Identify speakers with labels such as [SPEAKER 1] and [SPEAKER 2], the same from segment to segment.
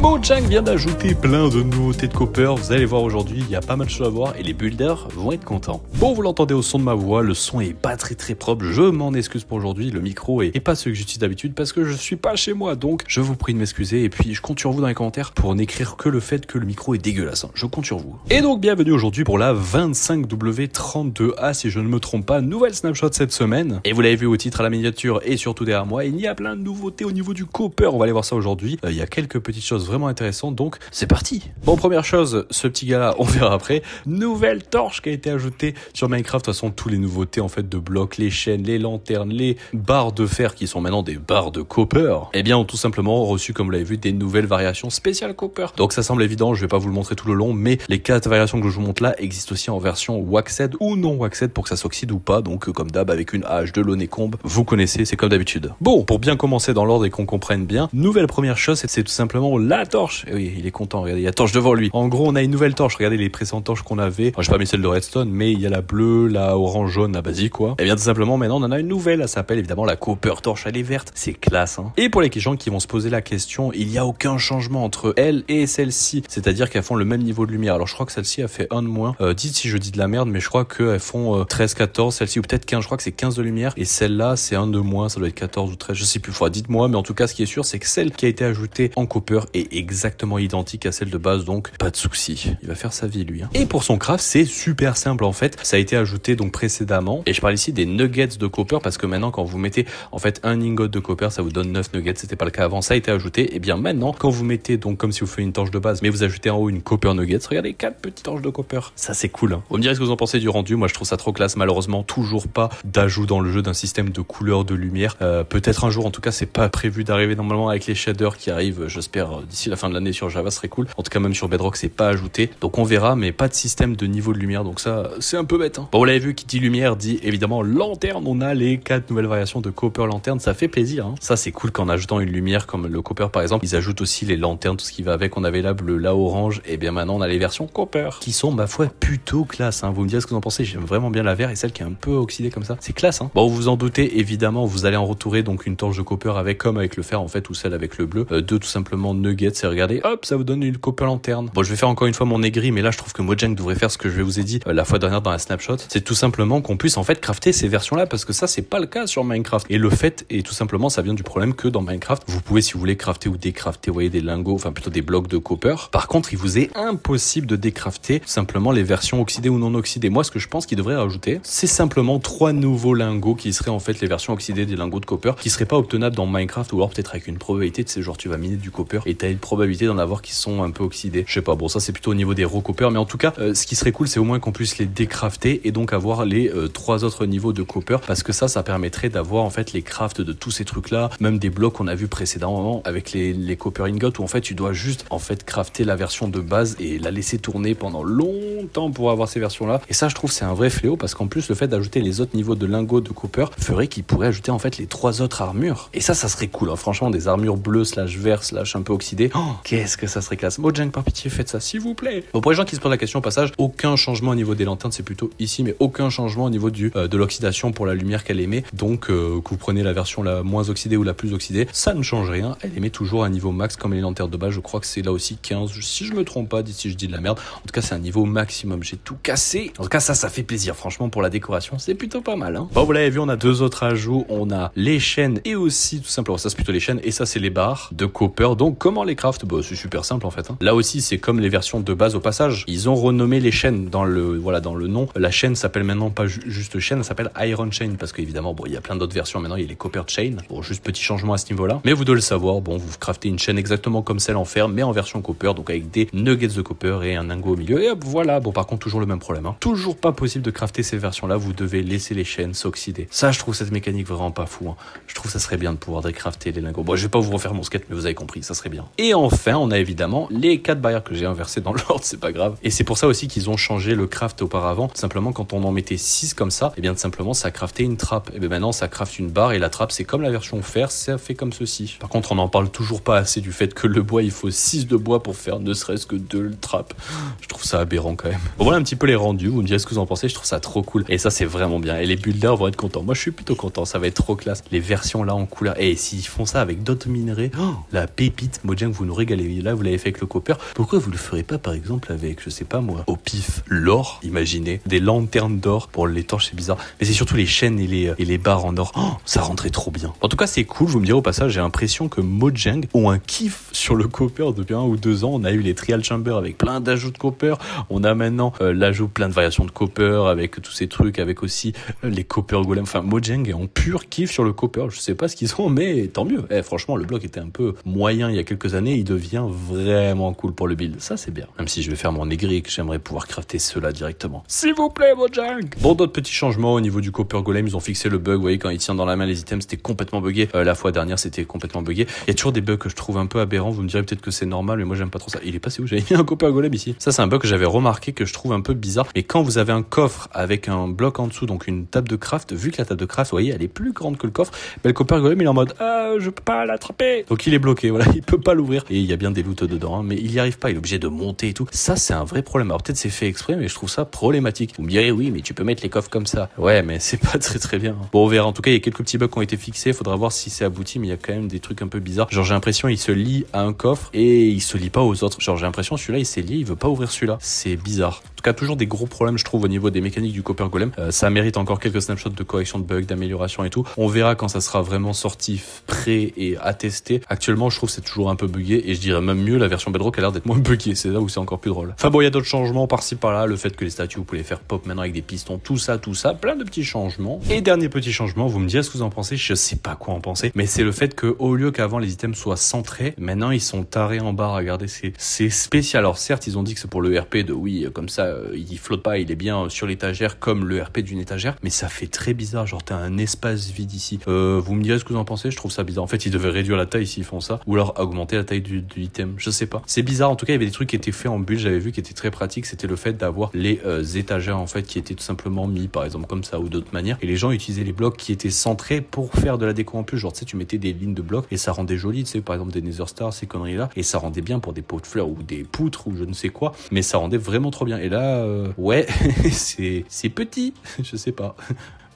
[SPEAKER 1] Mojang vient d'ajouter plein de nouveautés de Copper, vous allez voir aujourd'hui, il y a pas mal de choses à voir et les builders vont être contents. Bon, vous l'entendez au son de ma voix, le son est pas très propre, je m'en excuse pour aujourd'hui, le micro est pas celui que j'utilise d'habitude parce que je suis pas chez moi, donc je vous prie de m'excuser et puis je compte sur vous dans les commentaires pour n'écrire que le fait que le micro est dégueulasse, je compte sur vous. Et donc bienvenue aujourd'hui pour la 25W32A si je ne me trompe pas, nouvelle snapshot cette semaine, et vous l'avez vu au titre, à la miniature et surtout derrière moi, il y a plein de nouveautés au niveau du Copper, on va aller voir ça aujourd'hui, il y a quelques petites choses vraiment intéressantes, donc c'est parti. Bon, première chose, ce petit gars là, on verra après, nouvelle torche qui a été ajoutée sur Minecraft. De toute façon, tous les nouveautés en fait de blocs, les chaînes, les lanternes, les barres de fer qui sont maintenant des barres de Copper, eh bien ont tout simplement reçu, comme vous l'avez vu, des nouvelles variations spéciales Copper. Donc ça semble évident, je vais pas vous le montrer tout le long, mais les 4 variations que je vous montre là existent aussi en version waxed ou non waxed pour que ça s'oxyde ou pas, donc comme d'hab avec une hache, de l'onécombe, vous connaissez, c'est comme d'habitude. Bon, pour bien commencer dans l'ordre et qu'on comprenne bien, nouvelle première chose, c'est tout simplement la torche. Et oui, il est content, regardez, il y a torche devant lui. En gros, on a une nouvelle torche, regardez les précédentes torches qu'on avait. Enfin, j'ai pas mis celle de Redstone, mais il y a la bleue, la orange, jaune, la basique quoi. Et bien tout simplement, maintenant on en a une nouvelle, elle s'appelle évidemment la Copper torche, elle est verte, c'est classe hein. Et pour les gens qui vont se poser la question, il n'y a aucun changement entre elle et celle-ci, c'est-à-dire qu'elles font le même niveau de lumière. Alors je crois que celle-ci a fait 1 de moins, dites si je dis de la merde, mais je crois qu'elles font 13, 14, celle-ci ou peut-être 15, je crois que c'est 15 de lumière, et celle-là c'est 1 de moins, ça doit être 14 ou 13, je sais plus, dites-moi, mais en tout cas ce qui est sûr c'est que celle qui a été ajoutée en Copper est exactement identique à celle de base, donc pas de souci, il va faire sa vie lui hein. Et pour son craft c'est super simple en fait, ça a été ajouté donc précédemment, et je parle ici des nuggets de Copper parce que maintenant quand vous mettez en fait un ingot de Copper ça vous donne 9 nuggets, c'était pas le cas avant, ça a été ajouté, et bien maintenant quand vous mettez donc comme si vous faites une torche de base mais vous ajoutez en haut une Copper nuggets, regardez 4 petites torches de Copper, ça c'est cool hein. Vous me direz ce que vous en pensez du rendu, moi je trouve ça trop classe, malheureusement toujours pas d'ajout dans le jeu d'un système de couleur de lumière, peut-être un jour, en tout cas c'est pas prévu d'arriver normalement avec les shaders qui arrivent, j'espère d'ici la fin de l'année sur Java, ce serait cool, en tout cas même sur Bedrock c'est pas ajouté, donc on verra, mais pas de système de niveau de lumière, donc ça c'est un peu bête hein. Bon, vous l'avez vu, qui dit lumière dit évidemment lanterne, on a les 4 nouvelles variations de Copper lanterne, ça fait plaisir hein. Ça c'est cool qu'en ajoutant une lumière comme le Copper par exemple, ils ajoutent aussi les lanternes, tout ce qui va avec, on avait la bleue, la orange, et bien maintenant on a les versions Copper qui sont ma foi plutôt classe hein. Vous me direz ce que vous en pensez, j'aime vraiment bien la vert et celle qui est un peu oxydée comme ça, c'est classe hein. Bon, vous vous en doutez évidemment, vous allez en retourer donc une torche de Copper avec, comme avec le fer en fait, ou celle avec le bleu, deux tout simplement nuggets, et regardez, hop, ça vous donne une Copper lanterne. Bon, je vais faire encore une fois mon aigri, mais là je trouve que Mojang devrait faire ce que je vous ai dit la fois dernière dans la snapshot, c'est tout simplement qu'on puisse en fait crafter ces versions là, parce que ça c'est pas le cas sur Minecraft, et le fait est tout simplement, ça vient du problème que dans Minecraft vous pouvez, si vous voulez, crafter ou décrafter, vous voyez, des lingots, enfin plutôt des blocs de Copper. Par contre il vous est impossible de décrafter tout simplement les versions oxydées ou non oxydées. Moi ce que je pense qu'il devrait rajouter, c'est simplement 3 nouveaux lingots qui seraient en fait les versions oxydées des lingots de Copper, qui seraient pas obtenables dans Minecraft, ou alors peut-être avec une probabilité, de ces genre tu vas miner du Copper et t'as une probabilité d'en avoir qui sont un peu oxydés, je sais pas, bon ça c'est plutôt au niveau des raw Copper, mais en tout cas ce qui serait cool c'est au moins qu'on puisse les décrafter et donc avoir les 3 autres niveaux de Copper, parce que ça permettrait d'avoir en fait les crafts de tous ces trucs là, même des blocs qu'on a vu précédemment avec les Copper ingots, où en fait tu dois juste en fait crafter la version de base et la laisser tourner pendant longtemps pour avoir ces versions là, et ça je trouve c'est un vrai fléau, parce qu'en plus le fait d'ajouter les autres niveaux de lingots de Copper ferait qu'il pourrait ajouter en fait les 3 autres armures, et ça serait cool hein. Franchement, des armures bleues slash vert slash un peu oxydées, oh, qu'est-ce que ça serait classe. Mojang, par pitié faites ça s'il vous plaît. Bon, pour les gens qui se posent la question au passage, aucun changement au niveau des lanternes, c'est plutôt ici, mais aucun changement au niveau de l'oxydation pour la lumière qu'elle émet, donc que vous prenez la version la moins oxydée ou la plus oxydée, ça ne change rien, elle émet toujours un niveau max comme les lanternes de base, je crois que c'est là aussi 15, si je me trompe pas, d'ici je dis de la merde, en tout cas c'est un niveau maximum, j'ai tout cassé, en tout cas ça fait plaisir, franchement pour la décoration c'est plutôt pas mal hein. Bon, vous l'avez vu, on a 2 autres ajouts, on a les chaînes et aussi tout simplement, ça c'est plutôt les chaînes, et ça c'est les barres de Copper. Donc comment les craft? Bah c'est super simple en fait hein. Là aussi c'est comme les versions de base au passage, ils ont renommé les chaînes dans le nom, la chaîne s'appelle maintenant pas juste chaîne, elle s'appelle Iron Chain, parce qu'évidemment bon il y a plein d'autres versions maintenant, il y a les Copper Chain, bon juste petit changement à ce niveau là, mais vous devez le savoir, bon vous craftez une chaîne exactement comme celle en fer mais en version Copper, donc avec des nuggets de Copper et un lingot au milieu, et hop voilà. Bon par contre toujours le même problème hein. Toujours pas possible de crafter ces versions là, vous devez laisser les chaînes s'oxyder, ça je trouve cette mécanique vraiment pas fou hein. Je trouve ça serait bien de pouvoir décrafter les lingots. Bon je vais pas vous refaire mon skate, mais vous avez compris, ça serait bien. Et enfin on a évidemment les 4 barrières que j'ai inversées dans l'ordre, c'est pas grave, et c'est pour ça aussi qu'ils ont changé le craft auparavant, tout simplement quand on en mettait 6 comme ça, et bien tout simplement ça craftait une trappe, et bien maintenant ça craft une barre, et la trappe c'est comme la version fer, ça fait comme ceci. Par contre on n'en parle toujours pas assez du fait que le bois il faut 6 de bois pour faire ne serait-ce que 2 trappes, je trouve ça aberrant quand même. Bon voilà un petit peu les rendus, vous me direz ce que vous en pensez, je trouve ça trop cool, et ça c'est vraiment bien, et les builders vont être contents, moi je suis plutôt content, ça va être trop classe, les versions là en couleur, et s'ils font ça avec d'autres minerais, oh, la pépite, Mojang vous nous régalez. Là, vous l'avez fait avec le copper. Pourquoi vous le ferez pas, par exemple, avec, je sais pas moi, au pif, l'or, imaginez, des lanternes d'or pour les torches, c'est bizarre. Mais c'est surtout les chaînes et les barres en or. Oh, ça rentrait trop bien. En tout cas, c'est cool. Vous me direz au passage, j'ai l'impression que Mojang ont un kiff sur le copper depuis 1 ou 2 ans. On a eu les trial chambers avec plein d'ajouts de copper. On a maintenant l'ajout plein de variations de copper avec tous ces trucs, avec aussi les copper golems. Enfin, Mojang est en pur kiff sur le copper. Je sais pas ce qu'ils ont, mais tant mieux. Franchement, le bloc était un peu moyen il y a quelques années. Il devient vraiment cool pour le build. Ça, c'est bien. Même si je vais faire mon aigri et que j'aimerais pouvoir crafter cela directement. S'il vous plaît, Mojang. Bon, d'autres petits changements au niveau du copper golem. Ils ont fixé le bug. Vous voyez, quand il tient dans la main les items, c'était complètement buggé. La fois dernière, c'était complètement buggé. Il y a toujours des bugs que je trouve un peu aberrants. Vous me direz peut-être que c'est normal, mais moi, j'aime pas trop ça. Il est passé où? J'avais mis un copper golem ici. Ça, c'est un bug que j'avais remarqué, que je trouve un peu bizarre. Mais quand vous avez un coffre avec un bloc en dessous, donc une table de craft, vu que la table de craft, vous voyez, elle est plus grande que le coffre, ben, le copper golem, il est en mode, je peux pas l'attraper. Donc, il est bloqué. Voilà, il peut pas l'ouvrir. Et il y a bien des loots dedans, hein, mais il y arrive pas. Il est obligé de monter et tout. Ça, c'est un vrai problème. Alors, peut-être c'est fait exprès, mais je trouve ça problématique. Vous me direz, oui, mais tu peux mettre les coffres comme ça. Ouais, mais c'est pas très bien. Bon, on verra. En tout cas, il y a quelques petits bugs qui ont été fixés. Faudra voir si c'est abouti, mais il y a quand même des trucs un peu bizarres. Genre, j'ai l'impression, il se lie à un coffre et il se lie pas aux autres. Genre, j'ai l'impression, celui-là, il s'est lié, il veut pas ouvrir celui-là. C'est bizarre. En tout cas, toujours des gros problèmes, je trouve, au niveau des mécaniques du copper golem. Ça mérite encore quelques snapshots de correction de bugs, d'amélioration et tout. On verra quand ça sera vraiment sorti, prêt et à tester. Actuellement, je trouve que c'est toujours un peu buggé et je dirais même mieux, la version Bedrock a l'air d'être moins buggée. C'est là où c'est encore plus drôle. Enfin bon, il y a d'autres changements par-ci par-là. Le fait que les statues, vous pouvez les faire pop maintenant avec des pistons, tout ça, plein de petits changements. Et dernier petit changement, vous me direz ce que vous en pensez. Je sais pas quoi en penser, mais c'est le fait que au lieu qu'avant les items soient centrés, maintenant ils sont tarés en bas. Regardez, c'est spécial. Alors certes, ils ont dit que c'est pour le RP de oui, comme ça, il flotte pas, il est bien sur l'étagère comme le RP d'une étagère, mais ça fait très bizarre. Genre t'as un espace vide ici. Vous me direz ce que vous en pensez. Je trouve ça bizarre. En fait, ils devaient réduire la taille s'ils font ça, ou alors augmenter la taille du item. Je sais pas. C'est bizarre. En tout cas, il y avait des trucs qui étaient faits en build. J'avais vu qui étaient très pratiques. C'était le fait d'avoir les étagères en fait qui étaient tout simplement mis, par exemple comme ça ou d'autres manières. Et les gens utilisaient les blocs qui étaient centrés pour faire de la déco en plus. Genre tu sais, tu mettais des lignes de blocs et ça rendait joli. Tu sais, par exemple des Nether Stars, ces conneries là, et ça rendait bien pour des pots de fleurs ou des poutres ou je ne sais quoi. Mais ça rendait vraiment trop bien. Et là, ouais, c'est petit. Je sais pas.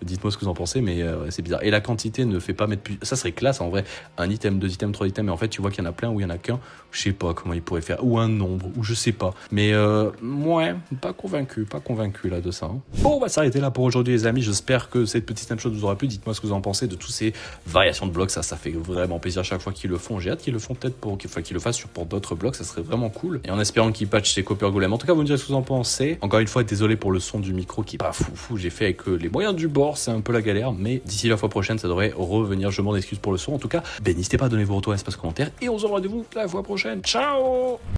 [SPEAKER 1] Dites-moi ce que vous en pensez, mais c'est bizarre. Et la quantité ne fait pas mettre plus... Ça serait classe, en vrai. Un item, 2 items, 3 items, mais en fait, tu vois qu'il y en a plein ou il y en a qu'un. Je sais pas comment ils pourraient faire. Ou un nombre, ou je sais pas. Mais, ouais, pas convaincu là de ça. Hein. Bon, on va s'arrêter là pour aujourd'hui, les amis. J'espère que cette petite snapshot vous aura plu. Dites-moi ce que vous en pensez de toutes ces variations de blocs. Ça fait vraiment plaisir à chaque fois qu'ils le font. J'ai hâte qu'ils le font peut-être qu'ils le fassent pour d'autres blocs. Ça serait vraiment cool. Et en espérant qu'ils patchent ces copper golem. En tout cas, vous me direz ce que vous en pensez. Encore une fois, désolé pour le son du micro qui est pas fou. J'ai fait avec les moyens du bord. C'est un peu la galère, mais d'ici la fois prochaine, ça devrait revenir. Je m'en excuse pour le son. En tout cas, n'hésitez pas à donner vos retours à l'espace commentaire et on se donne rendez-vous la fois prochaine. Ciao!